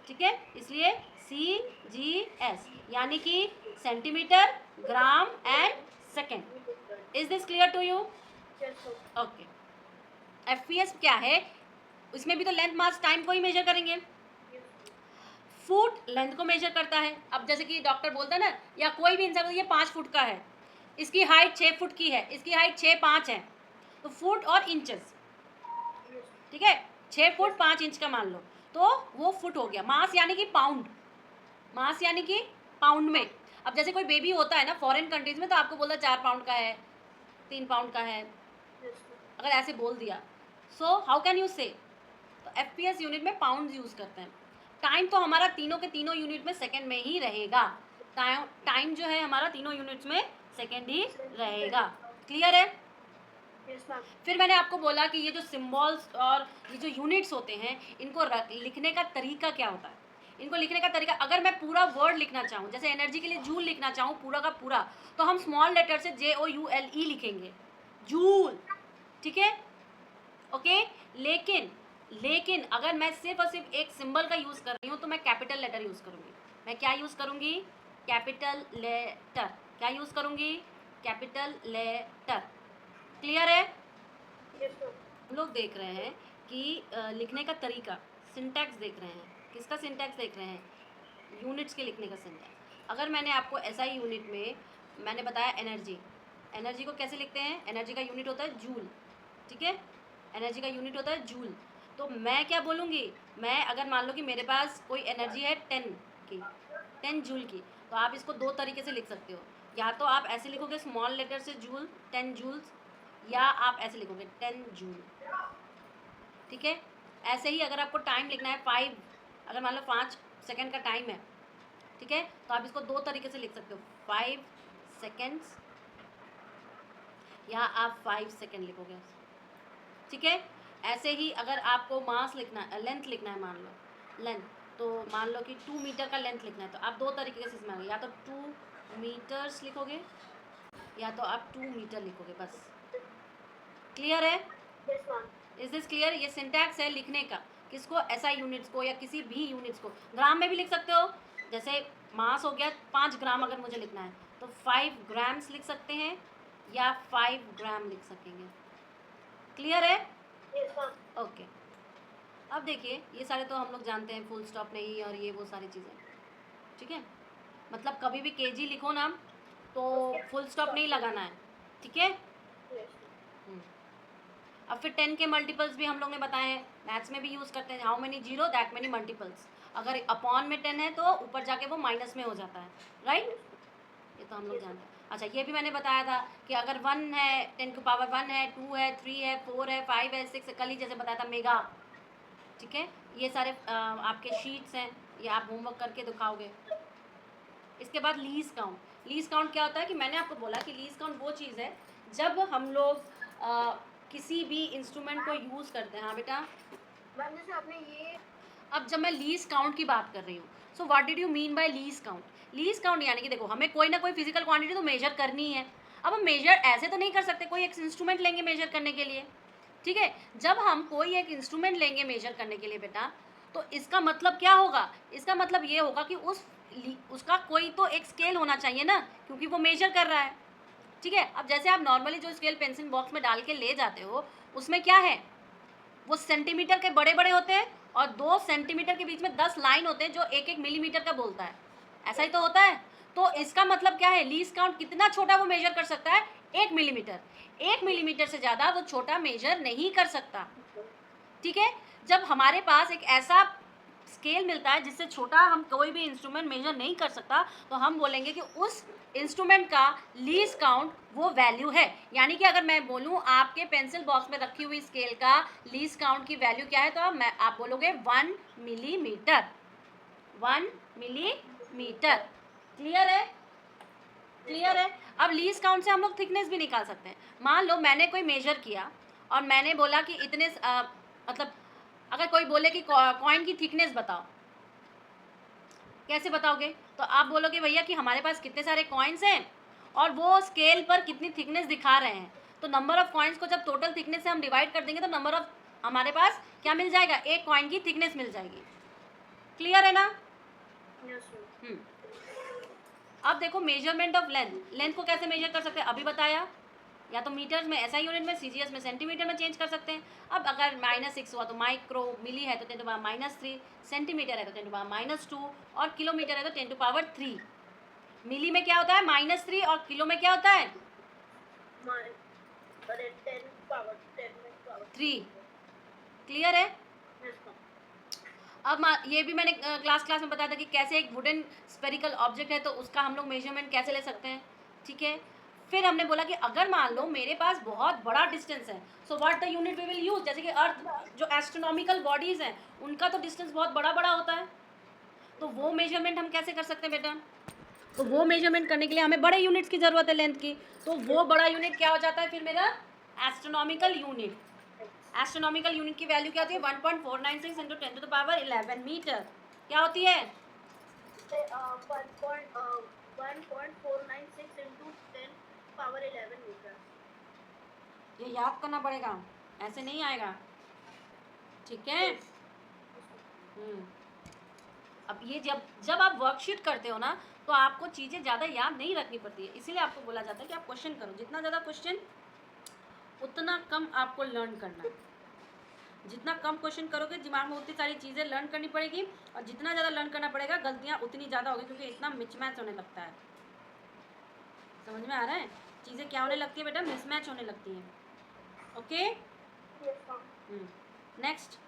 ठीक है। इसलिए CGS यानी कि centimetre, gram and second. Is this clear to you? Okay. FPS क्या है, इसमें भी तो लेंथ मास टाइम को ही मेजर करेंगे। फुट लेंथ को मेजर करता है। अब जैसे कि डॉक्टर बोलता है ना, या कोई भी इंसान, ये 5 फुट का है, इसकी हाइट 6 फुट की है, इसकी हाइट 6'5" है, तो फुट और इंचेस, ठीक है, 6 फुट 5 इंच का मान लो, तो वो फुट हो गया। मास यानी कि पाउंड, मास यानी कि पाउंड में। अब जैसे कोई बेबी होता है ना फॉरेन कंट्रीज में, तो आपको बोलता है 4 पाउंड का है, 3 पाउंड का है, अगर ऐसे बोल दिया। सो हाउ कैन यू से, तो FPS यूनिट में पाउंड यूज करते हैं। टाइम तो हमारा तीनों के तीनों यूनिट में सेकंड में ही रहेगा। टाइम जो है हमारा तीनों यूनिट्स में सेकंड ही रहेगा। क्लियर है? फिर मैंने आपको बोला कि ये जो सिंबल्स और ये जो यूनिट्स होते हैं, इनको लिखने का तरीका क्या होता है। इनको लिखने का तरीका, अगर मैं पूरा वर्ड लिखना चाहूँ, जैसे एनर्जी के लिए जूल लिखना चाहूँ पूरा का पूरा, तो हम स्मॉल लेटर से JOULE लिखेंगे, जूल, ठीक है, ओके। लेकिन अगर मैं सिर्फ और सिर्फ एक सिंबल का यूज़ कर रही हूँ तो मैं कैपिटल लेटर यूज़ करूँगी। मैं क्या यूज़ करूँगी, कैपिटल लेटर। क्या यूज़ करूँगी, कैपिटल लेटर। क्लियर है? हम लोग देख रहे हैं कि लिखने का तरीका, सिंटैक्स देख रहे हैं। किसका सिंटैक्स देख रहे हैं, यूनिट्स के लिखने का सिंटैक्स। अगर मैंने आपको SI यूनिट में मैंने बताया एनर्जी को कैसे लिखते हैं, एनर्जी का यूनिट होता है जूल, ठीक है, एनर्जी का यूनिट होता है जूल। तो मैं क्या बोलूँगी, मैं अगर मान लो कि मेरे पास कोई एनर्जी है 10 जूल की, तो आप इसको 2 तरीके से लिख सकते हो। या तो आप ऐसे लिखोगे स्मॉल लेटर से जूल, 10 जूल्स, या आप ऐसे लिखोगे 10 जूल, ठीक है। ऐसे ही अगर आपको टाइम लिखना है 5, अगर मान लो 5 सेकेंड का टाइम है, ठीक है, तो आप इसको 2 तरीके से लिख सकते हो, 5 सेकेंड्स, या आप 5 सेकेंड लिखोगे, ठीक है। ऐसे ही अगर आपको मास लिखना, लेंथ लिखना है, मान लो लेंथ, तो मान लो कि 2 मीटर का लेंथ लिखना है, तो आप 2 तरीके से इसमें, या तो 2 मीटर्स लिखोगे, या तो आप 2 मीटर लिखोगे, बस। क्लियर है? Is this clear? ये सिंटैक्स है लिखने का, किसको, SI यूनिट्स को, या किसी भी यूनिट्स को। ग्राम में भी लिख सकते हो, जैसे मास हो गया 5 ग्राम, अगर मुझे लिखना है तो 5 ग्राम्स लिख सकते हैं, या 5 ग्राम लिख सकेंगे। क्लियर है? ओके। अब देखिए, ये सारे तो हम लोग जानते हैं, फुल स्टॉप नहीं और ये वो सारी चीज़ें, ठीक है। मतलब कभी भी KG लिखो ना तो फुल स्टॉप नहीं लगाना है, ठीक है। अब फिर 10 के मल्टीपल्स भी हम लोग ने बताए हैं, मैथ्स में भी यूज़ करते हैं, how many zero that many multiples. अगर अपॉन में 10 है तो ऊपर जाके वो माइनस में हो जाता है, राइट। ये तो हम लोग जानते हैं। अच्छा, ये भी मैंने बताया था कि अगर 1 है, 10 की पावर 1 है, 2 है, 3 है, 4 है, 5 है, 6 है, कल ही जैसे बताया था मेगा, ठीक है। ये सारे आपके शीट्स हैं, ये आप होमवर्क करके दिखाओगे। इसके बाद लीज काउंट। लीज काउंट क्या होता है कि मैंने आपको बोला कि लीज काउंट वो चीज़ है जब हम लोग किसी भी इंस्ट्रूमेंट को यूज़ करते हैं। हाँ बेटा, जैसे आपने ये, अब जब मैं लीज काउंट की बात कर रही हूँ, so what did you mean by lease count. Lease count यानी कि देखो, हमें कोई ना कोई फिजिकल क्वांटिटी तो मेजर करनी है। अब हम मेजर ऐसे तो नहीं कर सकते, कोई एक इंस्ट्रूमेंट लेंगे मेजर करने के लिए, ठीक है। जब हम कोई एक इंस्ट्रूमेंट लेंगे मेजर करने के लिए बेटा, तो इसका मतलब क्या होगा, इसका मतलब ये होगा कि उसका कोई तो एक स्केल होना चाहिए ना, क्योंकि वो मेजर कर रहा है, ठीक है। अब जैसे आप नॉर्मली जो स्केल पेंसिल बॉक्स में डाल के ले जाते हो, उसमें क्या है, वो सेंटीमीटर के बड़े बड़े होते हैं, और 2 सेंटीमीटर के बीच में 10 लाइन होते हैं जो 1-1 मिलीमीटर का बोलता है, ऐसा ही तो होता है। तो इसका मतलब क्या है, लीस्ट काउंट कितना छोटा वो मेजर कर सकता है, 1 मिलीमीटर। 1 मिलीमीटर से ज़्यादा वो छोटा मेजर नहीं कर सकता, ठीक है। जब हमारे पास एक ऐसा स्केल मिलता है जिससे छोटा हम कोई भी इंस्ट्रूमेंट मेजर नहीं कर सकता, तो हम बोलेंगे कि उस इंस्ट्रूमेंट का लीस्ट काउंट वो वैल्यू है। यानी कि अगर मैं बोलूँ आपके पेंसिल बॉक्स में रखी हुई स्केल का लीस्ट काउंट की वैल्यू क्या है, तो आप बोलोगे 1 मिलीमीटर, 1 मिलीमीटर। क्लियर है? क्लियर है? अब लीस्ट काउंट से हम लोग थिकनेस भी निकाल सकते हैं। मान लो मैंने कोई मेजर किया और मैंने बोला कि इतने मतलब अगर कोई बोले कि कॉइन की थिकनेस बताओ, कैसे बताओगे? तो आप बोलोगे भैया कि हमारे पास कितने सारे कॉइन्स हैं और वो स्केल पर कितनी थिकनेस दिखा रहे हैं, तो नंबर ऑफ कॉइन्स को जब टोटल थिकनेस से हम डिवाइड कर देंगे तो नंबर ऑफ हमारे पास क्या मिल जाएगा, एक कॉइन की थिकनेस मिल जाएगी। क्लियर है ना? अब देखो मेजरमेंट ऑफ लेंथ, लेंथ को कैसे मेजर कर सकते हैं अभी बताया, या तो मीटर्स में, एसआई यूनिट में, सीजीएस में सेंटीमीटर में चेंज कर सकते हैं। अब अगर -6 हुआ तो माइक्रो, मिली है तो 10⁻³ सेंटीमीटर है तो 10⁻², और किलोमीटर है तो 10⁻3। मिली में क्या होता है -3 और किलो में क्या होता है 3। क्लियर है? अब ये भी मैंने क्लास में बताया था कि कैसे एक वुडन स्पेरिकल ऑब्जेक्ट है तो उसका हम लोग मेजरमेंट कैसे ले सकते हैं, ठीक है। फिर हमने बोला कि अगर मान लो मेरे पास बहुत बड़ा डिस्टेंस है, so what the unit we will use, जैसे कि अर्थ जो एस्ट्रोनॉमिकल बॉडीज हैं उनका तो डिस्टेंस बहुत बड़ा बड़ा होता है, तो वो मेजरमेंट हम कैसे कर सकते हैं बेटा? तो वो मेजरमेंट करने के लिए हमें बड़े यूनिट्स की ज़रूरत है लेंथ की, तो वो बड़ा यूनिट क्या हो जाता है फिर मेरा एस्ट्रोनॉमिकल यूनिट। एस्ट्रोनॉमिकल यूनिट की वैल्यू क्या होती है 1.496 इंटू 10⁻11 मीटर। क्या होती है 1.496 इंटू 10⁻11 मीटर। ये याद करना पड़ेगा, ऐसे नहीं आएगा, ठीक है। अब ये जब आप वर्कशीट करते हो ना तो आपको चीज़ें ज़्यादा याद नहीं रखनी पड़ती है, इसीलिए आपको बोला जाता है कि आप क्वेश्चन करो, जितना ज़्यादा क्वेश्चन उतना कम आपको लर्न करना है। जितना कम क्वेश्चन करोगे दिमाग में उतनी सारी चीज़ें लर्न करनी पड़ेगी, और जितना ज़्यादा लर्न करना पड़ेगा गलतियाँ उतनी ज़्यादा होगी, क्योंकि इतना मिसमैच होने लगता है। समझ में आ रहा है? चीज़ें क्या होने लगती है बेटा, मिसमैच होने लगती हैं। Okay, next.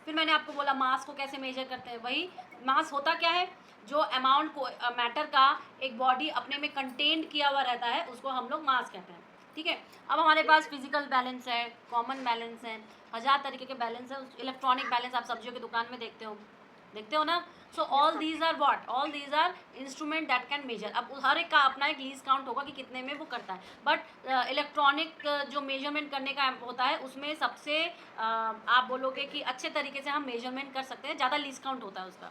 फिर मैंने आपको बोला मास को कैसे मेजर करते हैं, वही मास होता क्या है, जो अमाउंट को मैटर का एक बॉडी अपने में कंटेन्ड किया हुआ रहता है उसको हम लोग मास कहते हैं, ठीक है। अब हमारे पास फिजिकल बैलेंस है, कॉमन बैलेंस है, 1000 तरीके के बैलेंस है, इलेक्ट्रॉनिक बैलेंस आप सब्जियों की दुकान में देखते हो ना। So all these are what, all these are instrument that can measure. अब हर एक का अपना एक लीज काउंट होगा कि कितने में वो करता है, बट इलेक्ट्रॉनिक जो मेजरमेंट करने का होता है उसमें सबसे आप बोलोगे कि अच्छे तरीके से हम मेजरमेंट कर सकते हैं, ज़्यादा लीज काउंट होता है उसका,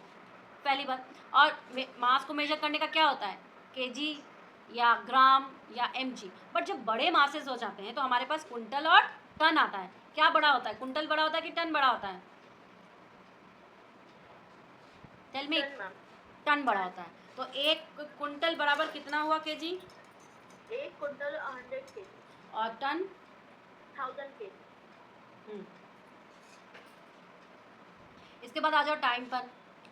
पहली बात। और मास को मेजर करने का क्या होता है, केजी या ग्राम या एमजी, बट जब बड़े मासेस हो जाते हैं तो हमारे पास कुंटल और टन आता है। क्या बड़ा होता है, कुंटल बड़ा होता है कि टन बड़ा होता है? Tell me. टन बड़ा होता है, तो एक कुंटल बराबर कितना हुआ केजी? एक कुंटल 100 केजी और टन 1000 केजी। इसके बाद आ जाओ टाइम पर।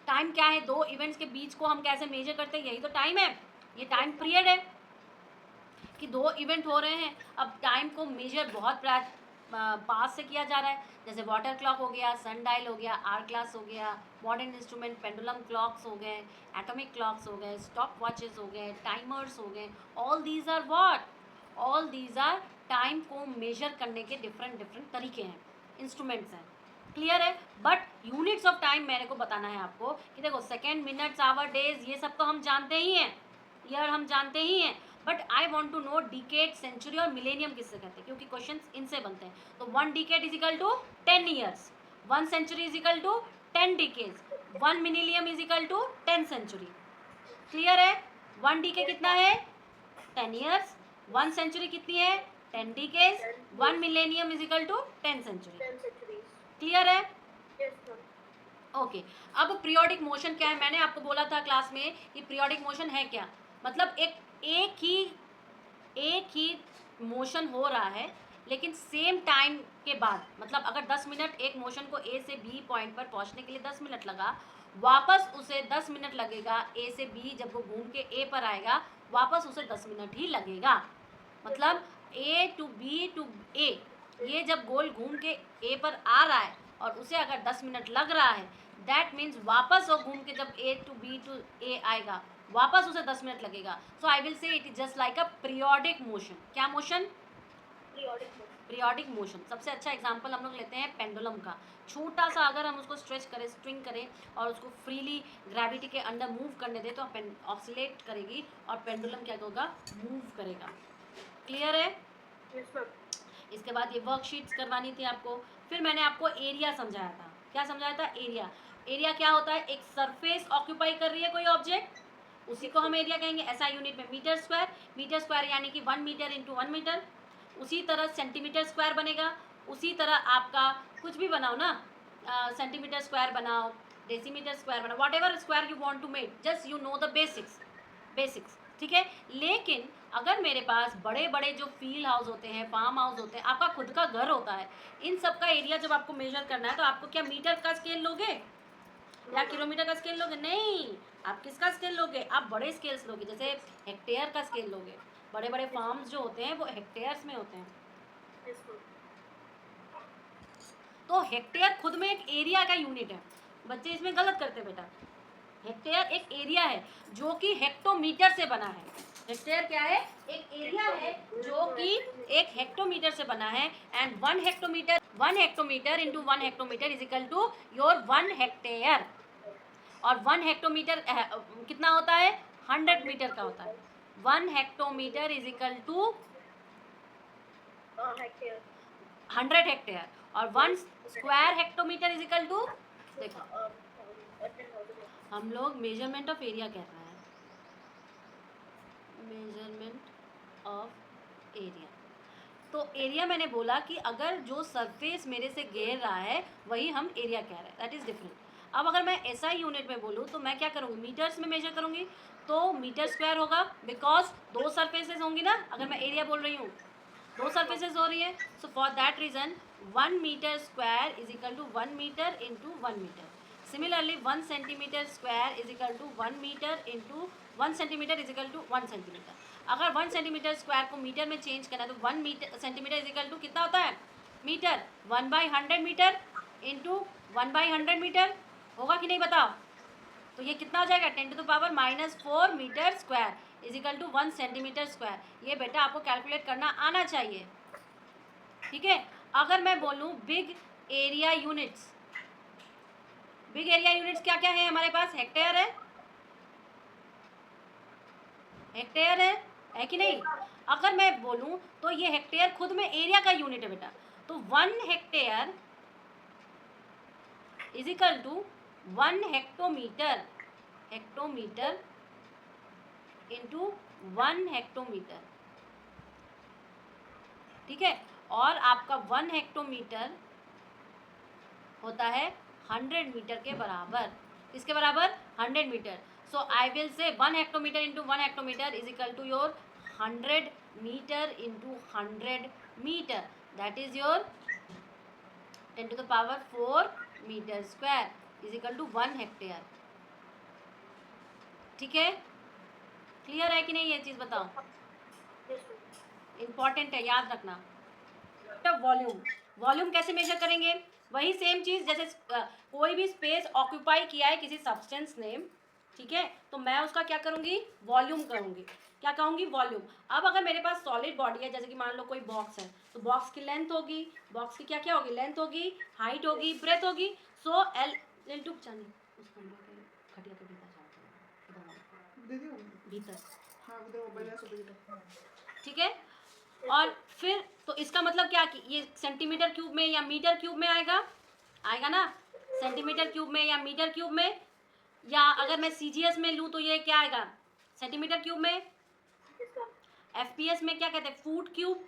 टाइम क्या है, दो इवेंट्स के बीच को हम कैसे मेजर करते हैं, यही तो टाइम है, ये टाइम पीरियड है कि दो इवेंट हो रहे हैं। अब टाइम को मेजर बहुत पास से किया जा रहा है, जैसे वाटर क्लॉक हो गया, सन डायल हो गया, आर क्लास हो गया, मॉडर्न इंस्ट्रूमेंट पेंडुलम क्लॉक्स हो गए, एटॉमिक क्लॉक्स हो गए, स्टॉप वॉचेस हो गए, टाइमर्स हो गए, all these are what, all these are time को मेजर करने के डिफरेंट डिफरेंट तरीके हैं, इंस्ट्रूमेंट्स हैं। क्लियर है? बट यूनिट्स ऑफ टाइम मेरे को बताना है आपको कि देखो सेकेंड, मिनट्स, आवर, डेज, ये सब तो हम जानते ही हैं, ईयर हम जानते ही हैं, but I want to know decade, century और मिलेनियम किससे कहते हैं, क्योंकि क्वेश्चन इनसे बनते हैं। तो 1 decade is equal to 10 years, 1 century is equal to 10 decades, 1 millennium is equal to 10 century. Clear है? 1 डीके कितना है 10 ईयर्स, 1 सेंचुरी कितनी है 10 decades, 1 millennium is equal to 10 century. Clear है? ओके। अब पीरियोडिक मोशन क्या है, मैंने आपको बोला था क्लास में कि पीरियोडिक मोशन है क्या, मतलब एक ही मोशन हो रहा है लेकिन सेम टाइम के बाद, मतलब अगर 10 मिनट एक मोशन को ए से बी पॉइंट पर पहुंचने के लिए 10 मिनट लगा, वापस उसे 10 मिनट लगेगा ए से बी, जब वो घूम के ए पर आएगा वापस उसे 10 मिनट ही लगेगा। मतलब ए टू बी टू ए, ये जब गोल घूम के ए पर आ रहा है और उसे अगर 10 मिनट लग रहा है, दैट मीन्स वापस वो घूम के जब A to B to A आएगा वापस उसे 10 मिनट लगेगा। So I will say it is just like a periodic motion. क्या मोशन? Periodic motion. सबसे अच्छा एग्जांपल हम लोग लेते हैं पेंडुलम का। छोटा सा अगर हम उसको स्ट्रेच करें, स्ट्रिंग करें और उसको फ्रीली ग्रेविटी के अंडर मूव करने दें तो ऑक्सीलेट करेगी और पेंडुलम क्या होगा, मूव करेगा। क्लियर है? इसके बाद ये वर्कशीट्स करवानी थी आपको। फिर मैंने आपको एरिया समझाया था। क्या समझाया था? एरिया। एरिया क्या होता है? एक सरफेस ऑक्यूपाई कर रही है कोई ऑब्जेक्ट, उसी को हम एरिया कहेंगे। एसआई यूनिट में मीटर स्क्वायर, मीटर स्क्वायर यानी कि 1 मीटर इंटू 1 मीटर। उसी तरह सेंटीमीटर स्क्वायर बनेगा। उसी तरह आपका कुछ भी बनाओ ना, सेंटीमीटर स्क्वायर बनाओ, डेसीमीटर स्क्वायर बनाओ, whatever square you want to make, just you know the basics. ठीक है। लेकिन अगर मेरे पास बड़े बड़े जो फील्ड हाउस होते हैं, फार्म हाउस होते हैं, आपका खुद का घर होता है, इन सब का एरिया जब आपको मेजर करना है तो आपको क्या मीटर का स्केल लोगे या किलोमीटर का स्केल लोगे? नहीं, आप किसका स्केल लोगे? आप बड़े स्केल्स लोगे, जैसे हेक्टेयर का स्केल लोगे। बड़े बड़े फार्म्स जो होते हैं वो हेक्टेयर्स में होते हैं। तो हेक्टेयर खुद में एक एरिया का यूनिट है। बच्चे इसमें गलत करते हैं बेटा। हेक्टेयर एक एरिया है जो कि हेक्टोमीटर से बना है। हेक्टेयर क्या है? एक एरिया है जो कि एक हेक्टोमीटर से बना है। And 1 hectometre into 1 hectometre is equal to your 1 hectare. और 1 हेक्टोमीटर कितना होता है? 100 मीटर का होता है। 1 hectometre is equal to 100 hectare. और 1 square hectometre is equal to, देखो हम लोग मेजरमेंट ऑफ एरिया कह रहे हैं, मेजरमेंट ऑफ एरिया। तो एरिया मैंने बोला कि अगर जो सरफेस मेरे से घेर रहा है वही हम एरिया कह रहे हैं, दैट इज डिफरेंट। अब अगर मैं एसआई यूनिट में बोलूँ तो मैं क्या करूँगी? मीटर्स में मेजर करूँगी, तो मीटर स्क्वायर होगा, बिकॉज 2 सरफेसेस होंगी ना। अगर मैं एरिया बोल रही हूँ 2 सरफेसेस हो रही है, so for that reason 1 metre square is equal to 1 metre into 1 metre. Similarly 1 centimetre square is equal to 1 metre into 1 centimetre is equal to 1 centimetre. अगर 1 सेंटीमीटर स्क्वायर को मीटर में चेंज करना है तो 1 metre centimetre is equal to कितना होता है? Metre. 1/100 metre into 1/100 metre होगा कि नहीं बताओ? तो ये कितना हो जाएगा? 10⁻⁻4 metre square is equal to 1 centimetre square. ये बेटा आपको कैलकुलेट करना आना चाहिए। ठीक है। अगर मैं बोलूँ big area units, big area units क्या क्या है हमारे पास? हेक्टेयर है, हेक्टेयर है कि नहीं? अगर मैं बोलूँ तो ये हेक्टेयर खुद में एरिया का यूनिट है बेटा। तो 1 hectare is equal to 1 hectometre, hectometre into 1 hectometre. ठीक है। और आपका 1 हेक्टोमीटर होता है 100 मीटर के बराबर। किसके बराबर? 100 metre. So I will say 1 hectometre into 1 hectometre is equal to your 100 metre into 100 metre, that is your 10⁻⁴ metre square is equal to 1 hectare. ठीक है। क्लियर है कि नहीं? ये चीज़ बताओ, इंपॉर्टेंट है, याद रखना। वॉल्यूम, वॉल्यूम कैसे मेजर करेंगे? वही सेम चीज़, जैसे कोई भी स्पेस ऑक्यूपाई किया है किसी सब्सटेंस ने, ठीक है, तो मैं उसका क्या करूँगी? वॉल्यूम करूँगी। क्या कहूँगी? वॉल्यूम। अब अगर मेरे पास सॉलिड बॉडी है, जैसे कि मान लो कोई बॉक्स है, तो बॉक्स की लेंथ होगी, बॉक्स की क्या क्या होगी? लेंथ होगी, हाइट होगी, ब्रेथ होगी। सो एल टू चानी उस कमरे के खटिया के भीतर, ठीक है। और फिर तो इसका मतलब क्या कि ये सेंटीमीटर क्यूब में या मीटर क्यूब में आएगा, आएगा ना? सेंटीमीटर क्यूब में या मीटर क्यूब में, या अगर मैं सीजीएस में लूँ तो ये क्या आएगा? सेंटीमीटर क्यूब में। एफपीएस में क्या कहते हैं? फुट क्यूब,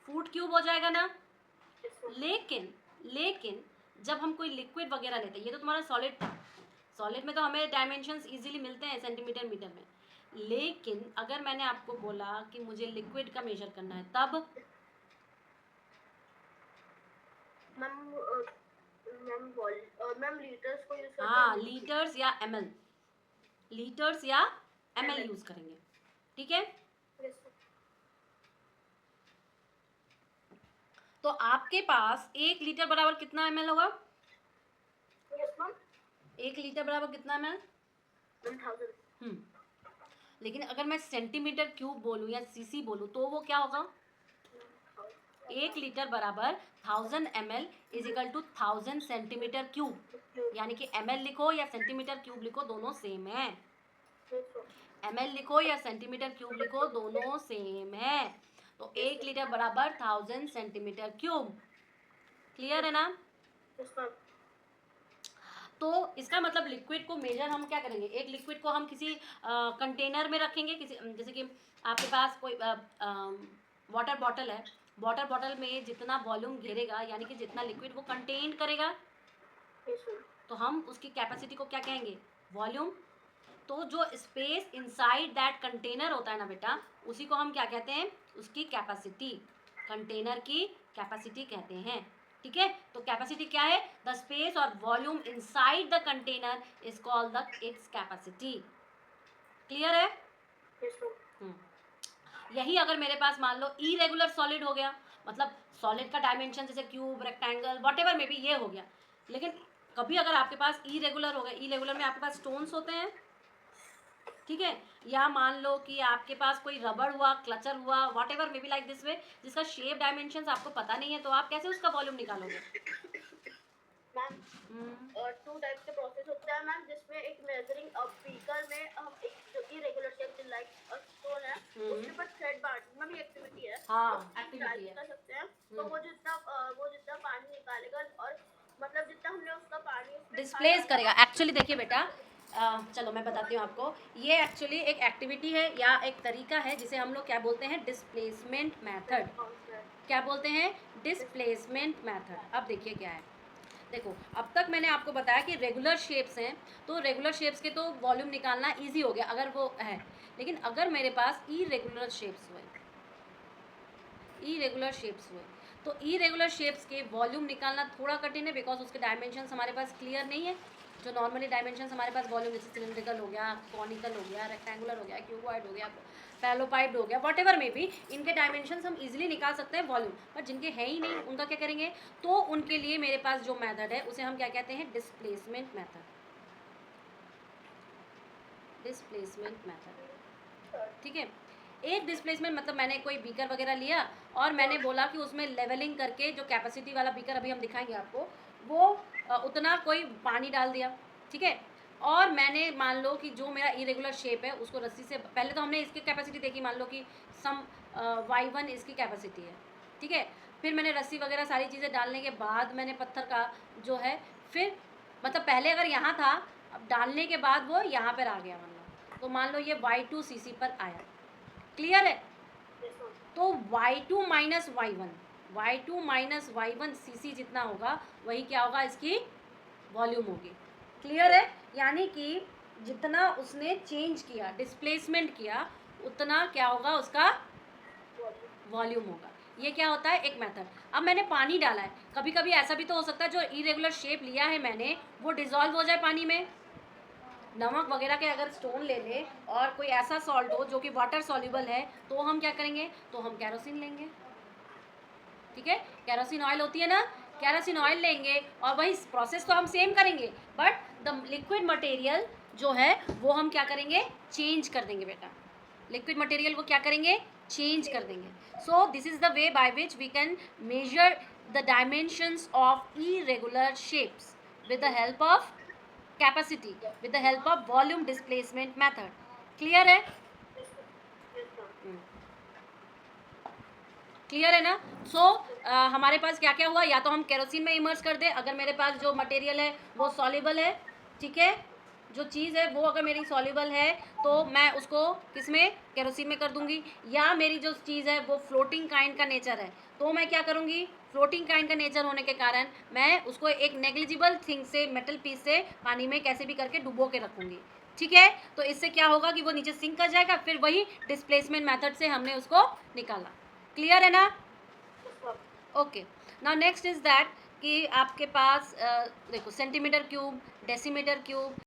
फुट क्यूब हो जाएगा ना? लेकिन जब हम कोई लिक्विड वगैरह लेते हैं, ये तो तुम्हारा सॉलिड था, सॉलिड में तो हमें डायमेंशंस इजीली मिलते हैं सेंटीमीटर मीटर में। लेकिन अगर मैंने आपको बोला कि मुझे लिक्विड का मेजर करना है, तब मैम लीटर्स को यूज करते हैं। हाँ, लीटर्स या एमएल, लीटर्स या एमएल यूज करेंगे। ठीक है। तो आपके पास 1 लीटर बराबर कितना एमएल होगा? 1 लीटर बराबर कितना एमएल? 1000। लेकिन अगर मैं सेंटीमीटर क्यूब बोलूँ या सीसी बोलूँ तो वो क्या होगा? 1 लीटर बराबर 1000 ml is equal to 1000 centimetre cube. यानी कि ml लिखो या सेंटीमीटर क्यूब लिखो, दोनों सेम है। ml लिखो या सेंटीमीटर क्यूब लिखो, दोनों सेम है। तो 1 लीटर बराबर 1000 सेंटीमीटर क्यूब। क्लियर है ना? Yes, ma'am. तो इसका मतलब लिक्विड को मेजर हम क्या करेंगे, एक लिक्विड को हम किसी कंटेनर में रखेंगे, किसी जैसे कि आपके पास कोई वाटर बॉटल है, वाटर बॉटल में जितना वॉल्यूम घेरेगा यानी कि जितना लिक्विड वो कंटेन करेगा, Yes, ma'am. तो हम उसकी कैपेसिटी को क्या कहेंगे, वॉल्यूम। तो जो स्पेस इनसाइड दैट कंटेनर होता है ना बेटा, उसी को हम क्या कहते हैं, उसकी कैपेसिटी, कंटेनर की कैपेसिटी कहते हैं। ठीक है, तो कैपेसिटी क्या है, द स्पेस और volume inside the container is called the its capacity. Clear है? Yes, ma'am. यही अगर मेरे पास मान लो इरेगुलर सॉलिड हो गया, मतलब सॉलिड का डायमेंशन जैसे क्यूब, रेक्टेंगल, व्हाटएवर में भी ये हो गया, लेकिन कभी अगर आपके पास इरेगुलर हो गया, इरेगुलर में आपके पास स्टोन्स होते हैं, ठीक है, या मान लो कि आपके पास कोई रबड़ हुआ, क्लचर हुआ, whatever may be like this way, जिसका शेप डायमेंशंस आपको पता नहीं है, तो आप कैसे उसका वॉल्यूम निकालोगे? मैम और 2 टाइप्स के प्रोसेस होता है मैम, जिसमें एक मेजरिंग बीकर में हम एक जो इरेगुलर शेप लाइक स्टोन है उसके ऊपर थ्रेड बांटना भी एक्टिविटी है। हाँ, उसकी एक्टिविटी है। कर सकते हैं, तो वो जितना पानी निकालेगा और मतलब जितना हमने उसका पानी डिस्प्लेस करेगा। एक्चुअली देखिए बेटा, चलो मैं बताती हूँ आपको, ये एक्चुअली एक एक्टिविटी है या एक तरीका है जिसे हम लोग क्या बोलते हैं, डिस्प्लेसमेंट मेथड। क्या बोलते हैं, डिस्प्लेसमेंट मेथड। अब देखिए क्या है, देखो अब तक मैंने आपको बताया कि रेगुलर शेप्स हैं, तो रेगुलर शेप्स के तो वॉल्यूम निकालना इजी हो गया अगर वो है, लेकिन अगर मेरे पास इरेगुलर शेप्स हुए, इरेगुलर शेप्स हुए, तो इरेगुलर शेप्स के वॉल्यूम निकालना थोड़ा कठिन है, बिकॉज उसके डायमेंशंस हमारे पास क्लियर नहीं है। जो नॉर्मली डायमेंशंस हमारे पास वॉल्यूम, जैसे सिलिंड्रिकल हो गया, कॉनिकल हो गया, रेक्टेंगुलर हो गया, क्यूबॉइड हो गया, पैलोपाइड हो गया, व्हाटएवर में भी इनके डायमेंशंस हम इजीली निकाल सकते हैं वॉल्यूम, पर जिनके है ही नहीं उनका क्या करेंगे, तो उनके लिए मेरे पास जो मेथड है उसे हम क्या कहते हैं, डिस्प्लेसमेंट मेथड। डिस्प्लेसमेंट मेथड, ठीक है। एक डिस्प्लेसमेंट मतलब मैंने कोई बीकर वगैरह लिया और मैंने बोला कि उसमें लेवलिंग करके, जो कैपेसिटी वाला बीकर अभी हम दिखाएंगे आपको, वो उतना कोई पानी डाल दिया, ठीक है, और मैंने मान लो कि जो मेरा इरेगुलर शेप है उसको रस्सी से, पहले तो हमने इसकी कैपेसिटी देखी, मान लो कि सम y1 इसकी कैपेसिटी है, ठीक है, फिर मैंने रस्सी वगैरह सारी चीज़ें डालने के बाद मैंने पत्थर का जो है, फिर मतलब पहले अगर यहाँ था, अब डालने के बाद वो यहाँ पर आ गया, तो मान लो ये y2 cc पर आया। क्लियर है? तो y2 माइनस y1 cc जितना होगा वही क्या होगा, इसकी वॉल्यूम होगी। क्लियर है? यानी कि जितना उसने चेंज किया, डिस्प्लेसमेंट किया, उतना क्या होगा, उसका वॉल्यूम होगा। ये क्या होता है, एक मेथड। अब मैंने पानी डाला है, कभी कभी ऐसा भी तो हो सकता है जो इरेगुलर शेप लिया है मैंने वो डिजॉल्व हो जाए पानी में, नमक वगैरह के अगर स्टोन ले ले और कोई ऐसा सॉल्ट हो जो कि वाटर सॉल्युबल है, तो हम क्या करेंगे, तो हम केरोसिन लेंगे, ठीक है, केरोसिन ऑयल होती है ना, केरोसिन ऑयल लेंगे और वही प्रोसेस तो हम सेम करेंगे, बट द लिक्विड मटेरियल जो है वो हम क्या करेंगे, चेंज कर देंगे बेटा, लिक्विड मटेरियल को क्या करेंगे, चेंज कर देंगे। So this is the way by which we can measure the dimensions of irregular shapes with the help of capacity, with the help of volume displacement method. Clear है? Clear है ना? सो हमारे पास क्या क्या हुआ, या तो हम केरोसिन में इमर्स कर दे अगर मेरे पास जो मटेरियल है वो सॉल्युबल है, ठीक है, जो चीज़ है वो अगर मेरी सॉल्युबल है तो मैं उसको किस में, केरोसिन में कर दूंगी, या मेरी जो चीज़ है वो फ्लोटिंग काइंड का नेचर है तो मैं क्या करूंगी, फ्लोटिंग काइंड का नेचर होने के कारण मैं उसको एक नेग्लिजिबल थिंग से, मेटल पीस से पानी में कैसे भी करके डुबो के रखूंगी, ठीक है, तो इससे क्या होगा कि वो नीचे सिंक कर जाएगा, फिर वही डिस्प्लेसमेंट मेथड से हमने उसको निकाला। क्लियर है ना? Okay, now next is that कि आपके पास देखो सेंटीमीटर क्यूब, डेसीमीटर क्यूब,